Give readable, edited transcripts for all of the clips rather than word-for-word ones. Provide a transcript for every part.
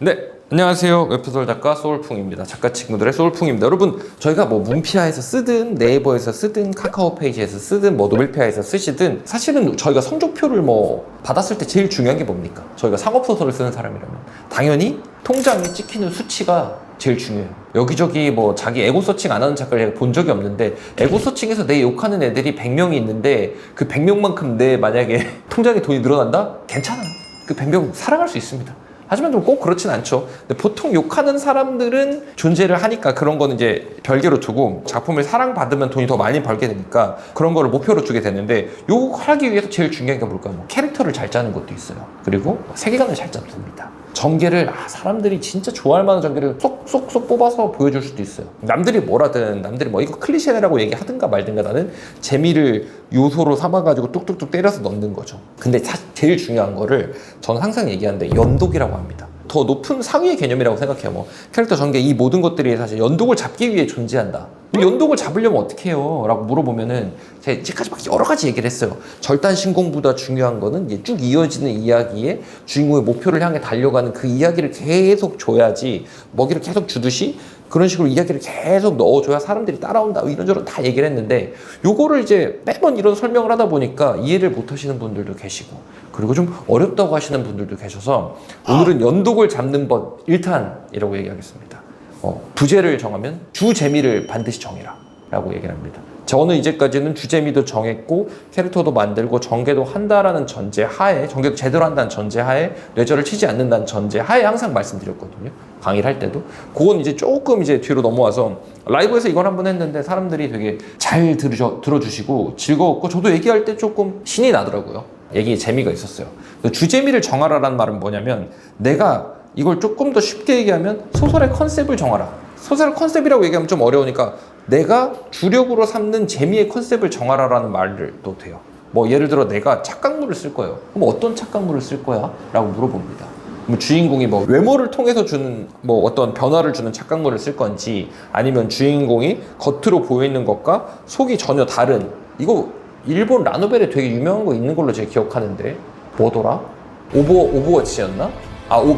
네, 안녕하세요. 웹소설 작가 소울풍입니다. 작가 친구들의 소울풍입니다. 여러분, 저희가 뭐 문피아에서 쓰든 네이버에서 쓰든 카카오 페이지에서 쓰든 뭐 노벨피아에서 쓰시든 사실은 저희가 성적표를 뭐 받았을 때 제일 중요한 게 뭡니까? 저희가 상업소설을 쓰는 사람이라면 당연히 통장에 찍히는 수치가 제일 중요해요. 여기저기 뭐 자기 에고 서칭 안 하는 작가를 제가 본 적이 없는데 에고 서칭에서 내 욕하는 애들이 100명이 있는데 그 100명만큼 내 만약에 통장에 돈이 늘어난다? 괜찮아요. 그 100명 살아갈 수 있습니다. 하지만 좀 꼭 그렇진 않죠. 근데 보통 욕하는 사람들은 존재를 하니까 그런 거는 이제 별개로 두고 작품을 사랑받으면 돈이 더 많이 벌게 되니까 그런 거를 목표로 두게 되는데 욕하기 위해서 제일 중요한 게 뭘까요? 뭐 캐릭터를 잘 짜는 것도 있어요. 그리고 세계관을 잘 짜줍니다. 전개를 사람들이 진짜 좋아할 만한 전개를 쏙쏙쏙 뽑아서 보여줄 수도 있어요. 남들이 뭐라든 남들이 뭐 이거 클리셰라고 얘기하든가 말든가 나는 재미를 요소로 삼아가지고 뚝뚝뚝 때려서 넣는 거죠. 근데 제일 중요한 거를 저는 항상 얘기하는데 연독이라고 합니다. 더 높은 상위의 개념이라고 생각해요. 뭐 캐릭터 전개 이 모든 것들이 사실 연독을 잡기 위해 존재한다. 연독을 잡으려면 어떻게 해요? 라고 물어보면은 제가 이제까지 막 여러 가지 얘기를 했어요. 절단 신공보다 중요한 거는 이제 쭉 이어지는 이야기에 주인공의 목표를 향해 달려가는 그 이야기를 계속 줘야지 먹이를 계속 주듯이 그런 식으로 이야기를 계속 넣어줘야 사람들이 따라온다 이런저런 다 얘기를 했는데 요거를 이제 매번 이런 설명을 하다 보니까 이해를 못 하시는 분들도 계시고 그리고 좀 어렵다고 하시는 분들도 계셔서 오늘은 연독을 잡는 법 1탄이라고 얘기하겠습니다. 부제를 정하면 주 재미를 반드시 정해라 라고 얘기를 합니다. 저는 이제까지는 주 재미도 정했고 캐릭터도 만들고 전개도 한다라는 전제 하에 전개도 제대로 한다는 전제 하에 뇌절을 치지 않는다는 전제 하에 항상 말씀드렸거든요. 강의를 할 때도 그건 이제 조금 이제 뒤로 넘어와서 라이브에서 이걸 한번 했는데 사람들이 되게 잘 들어주시고 즐거웠고 저도 얘기할 때 조금 신이 나더라고요. 얘기에 재미가 있었어요. 주 재미를 정하라라는 말은 뭐냐면 내가 이걸 조금 더 쉽게 얘기하면 소설의 컨셉을 정하라. 소설의 컨셉이라고 얘기하면 좀 어려우니까 내가 주력으로 삼는 재미의 컨셉을 정하라라는 말도 돼요. 뭐 예를 들어 내가 착각물을 쓸 거예요. 그럼 어떤 착각물을 쓸 거야? 라고 물어봅니다. 뭐 주인공이 뭐 외모를 통해서 주는 뭐 어떤 변화를 주는 착각물을 쓸 건지 아니면 주인공이 겉으로 보이는 것과 속이 전혀 다른 이거 일본 라노벨에 되게 유명한 거 있는 걸로 제가 기억하는데 뭐더라? 오버워치였나?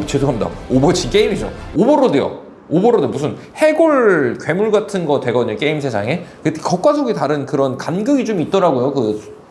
죄송합니다. 오버워치 게임이죠. 오버로드 무슨 해골 괴물 같은 거 되거든요. 게임 세상에. 겉과 속이 다른 그런 간극이 좀 있더라고요.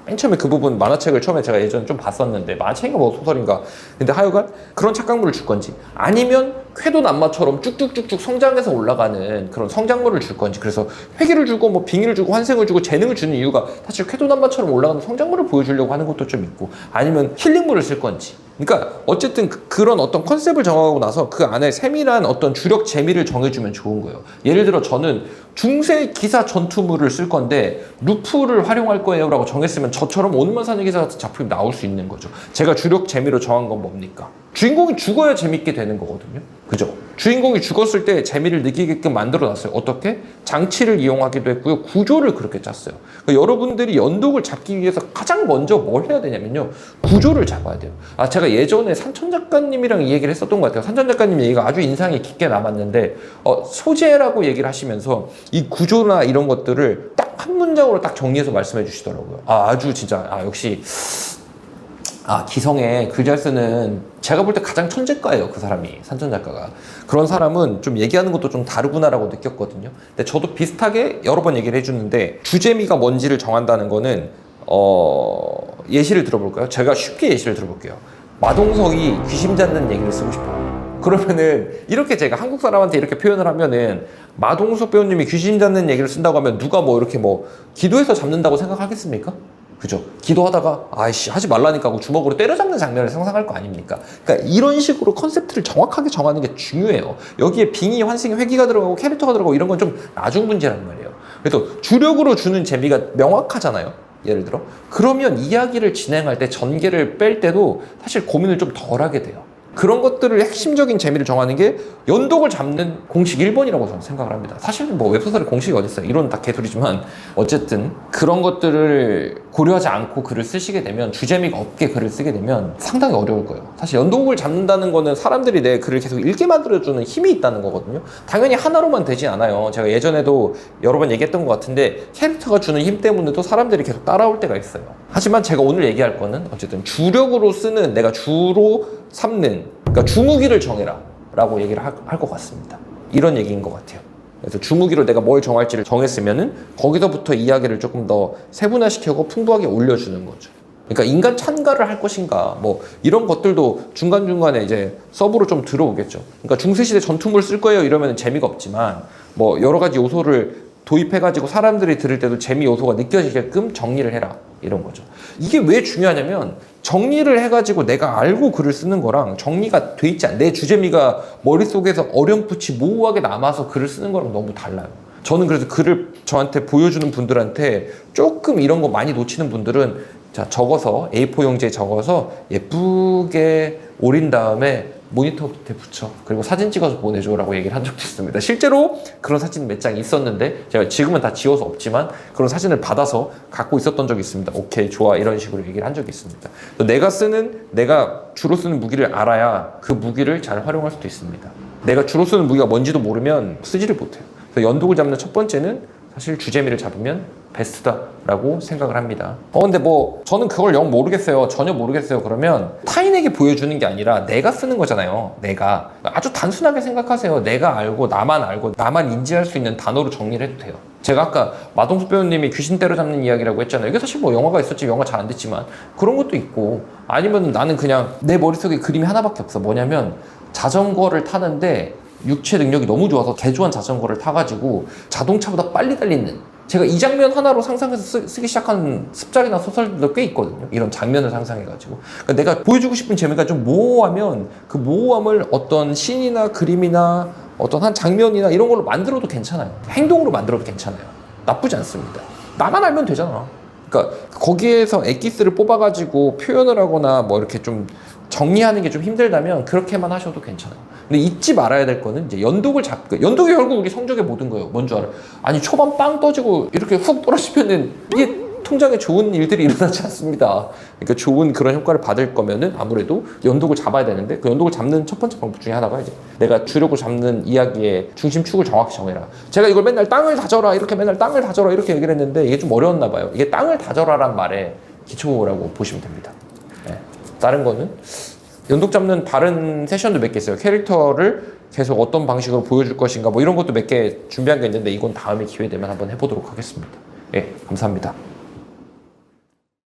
맨 처음에 그 부분 만화책을 처음에 제가 예전에 좀 봤었는데 만화책인가 뭐 소설인가 근데 하여간 그런 착각물을 줄 건지 아니면 쾌도난마처럼 쭉쭉쭉쭉 성장해서 올라가는 그런 성장물을 줄 건지 그래서 회기를 주고 뭐 빙의를 주고 환생을 주고 재능을 주는 이유가 사실 쾌도난마처럼 올라가는 성장물을 보여주려고 하는 것도 좀 있고 아니면 힐링물을 쓸 건지 그러니까 어쨌든 그런 어떤 컨셉을 정하고 나서 그 안에 세밀한 어떤 주력 재미를 정해주면 좋은 거예요. 예를 들어 저는 중세 기사 전투물을 쓸 건데 루프를 활용할 거예요 라고 정했으면 저처럼 오늘만 사는 기사 같은 작품이 나올 수 있는 거죠. 제가 주력 재미로 정한 건 뭡니까? 주인공이 죽어야 재밌게 되는 거거든요. 그죠? 주인공이 죽었을 때 재미를 느끼게끔 만들어놨어요. 어떻게? 장치를 이용하기도 했고요. 구조를 그렇게 짰어요. 그러니까 여러분들이 연독을 잡기 위해서 가장 먼저 뭘 해야 되냐면요. 구조를 잡아야 돼요. 제가 예전에 산천 작가님이랑 이 얘기를 했었던 것 같아요. 산천 작가님 얘기가 아주 인상이 깊게 남았는데 소재라고 얘기를 하시면서 이 구조나 이런 것들을 딱 한 문장으로 딱 정리해서 말씀해 주시더라고요. 아주 진짜 역시 기성에 글 잘 쓰는 제가 볼 때 가장 천재가예요. 그 사람이 산천 작가가 그런 사람은 좀 얘기하는 것도 좀 다르구나라고 느꼈거든요. 근데 저도 비슷하게 여러 번 얘기를 해주는데 주재미가 뭔지를 정한다는 거는 예시를 들어볼까요? 제가 쉽게 예시를 들어볼게요. 마동석이 귀신 잡는 얘기를 쓰고 싶어요. 그러면은 이렇게 제가 한국 사람한테 이렇게 표현을 하면은 마동석 배우님이 귀신 잡는 얘기를 쓴다고 하면 누가 뭐 이렇게 뭐 기도해서 잡는다고 생각하겠습니까? 그죠? 기도하다가 하지 말라니까 하고 주먹으로 때려잡는 장면을 상상할 거 아닙니까? 그러니까 이런 식으로 컨셉트를 정확하게 정하는 게 중요해요. 여기에 빙의, 환승, 회귀가 들어가고 캐릭터가 들어가고 이런 건 좀 나중 문제란 말이에요. 그래서 주력으로 주는 재미가 명확하잖아요. 예를 들어 그러면 이야기를 진행할 때 전개를 뺄 때도 사실 고민을 좀 덜 하게 돼요. 그런 것들을 핵심적인 재미를 정하는 게 연독을 잡는 공식 1번이라고 저는 생각을 합니다. 사실 뭐 웹소설의 공식이 어디 있어요? 이론 다 개소리지만 어쨌든 그런 것들을 고려하지 않고 글을 쓰시게 되면 주재미가 없게 글을 쓰게 되면 상당히 어려울 거예요. 사실 연독을 잡는다는 거는 사람들이 내 글을 계속 읽게 만들어주는 힘이 있다는 거거든요. 당연히 하나로만 되지 않아요. 제가 예전에도 여러 번 얘기했던 것 같은데 캐릭터가 주는 힘 때문에도 사람들이 계속 따라올 때가 있어요. 하지만 제가 오늘 얘기할 거는 어쨌든 주력으로 쓰는 내가 주로 삼는 그러니까 주무기를 정해라 라고 얘기를 할 것 같습니다. 이런 얘기인 것 같아요. 그래서 주무기로 내가 뭘 정할지를 정했으면은 거기서부터 이야기를 조금 더 세분화시키고 풍부하게 올려주는 거죠. 그러니까 인간 찬가를 할 것인가 뭐 이런 것들도 중간중간에 이제 서브로 좀 들어오겠죠. 그러니까 중세시대 전투물 쓸 거예요 이러면 재미가 없지만 뭐 여러 가지 요소를 도입해가지고 사람들이 들을 때도 재미 요소가 느껴지게끔 정리를 해라 이런 거죠. 이게 왜 중요하냐면 정리를 해가지고 내가 알고 글을 쓰는 거랑 정리가 돼 있지 않아. 내 주제미가 머릿속에서 어렴풋이 모호하게 남아서 글을 쓰는 거랑 너무 달라요. 저는 그래서 글을 저한테 보여주는 분들한테 조금 이런 거 많이 놓치는 분들은 자 적어서 A4 용지에 적어서 예쁘게 오린 다음에 모니터 밑에 붙여 그리고 사진 찍어서 보내줘라고 얘기를 한 적도 있습니다. 실제로 그런 사진 몇 장 있었는데 제가 지금은 다 지워서 없지만 그런 사진을 받아서 갖고 있었던 적이 있습니다. 오케이 좋아 이런 식으로 얘기를 한 적이 있습니다. 내가 주로 쓰는 무기를 알아야 그 무기를 잘 활용할 수도 있습니다. 내가 주로 쓰는 무기가 뭔지도 모르면 쓰지를 못해요. 그래서 연독을 잡는 첫 번째는 사실 주재미를 잡으면 베스트다라고 생각을 합니다. 근데 뭐 저는 그걸 영 모르겠어요. 전혀 모르겠어요. 그러면 타인에게 보여주는 게 아니라 내가 쓰는 거잖아요. 내가 아주 단순하게 생각하세요. 내가 알고 나만 인지할 수 있는 단어로 정리를 해도 돼요. 제가 아까 마동석 배우님이 귀신 때려잡는 이야기라고 했잖아요. 이게 사실 뭐 영화가 있었지 영화 잘 안 됐지만 그런 것도 있고 아니면 나는 그냥 내 머릿속에 그림이 하나밖에 없어. 뭐냐면 자전거를 타는데 육체 능력이 너무 좋아서 개조한 자전거를 타가지고 자동차보다 빨리 달리는 제가 이 장면 하나로 상상해서 쓰기 시작한 습작이나 소설들도 꽤 있거든요. 이런 장면을 상상해가지고 그러니까 내가 보여주고 싶은 재미가 좀 모호하면 그 모호함을 어떤 씬이나 그림이나 어떤 한 장면이나 이런 걸로 만들어도 괜찮아요. 행동으로 만들어도 괜찮아요. 나쁘지 않습니다. 나만 알면 되잖아. 그러니까 거기에서 엑기스를 뽑아가지고 표현을 하거나 뭐 이렇게 좀 정리하는 게 좀 힘들다면 그렇게만 하셔도 괜찮아요. 근데 잊지 말아야 될 거는 이제 연독이 결국 우리 성적의 모든 거예요. 뭔 줄 알아요? 아니 초반 빵 떠지고 이렇게 훅 떨어지면은 이게 통장에 좋은 일들이 일어나지 않습니다. 그러니까 좋은 그런 효과를 받을 거면은 아무래도 연독을 잡아야 되는데 그 연독을 잡는 첫 번째 방법 중에 하나가 이제 내가 주력을 잡는 이야기의 중심축을 정확히 정해라. 제가 이걸 맨날 땅을 다져라 이렇게 얘기를 했는데 이게 좀 어려웠나 봐요. 이게 땅을 다져라란 말의 기초라고 보시면 됩니다. 네. 다른 거는 연독 잡는 다른 세션도 몇 개 있어요. 캐릭터를 계속 어떤 방식으로 보여줄 것인가 뭐 이런 것도 몇 개 준비한 게 있는데 이건 다음에 기회 되면 한번 해보도록 하겠습니다. 예, 감사합니다.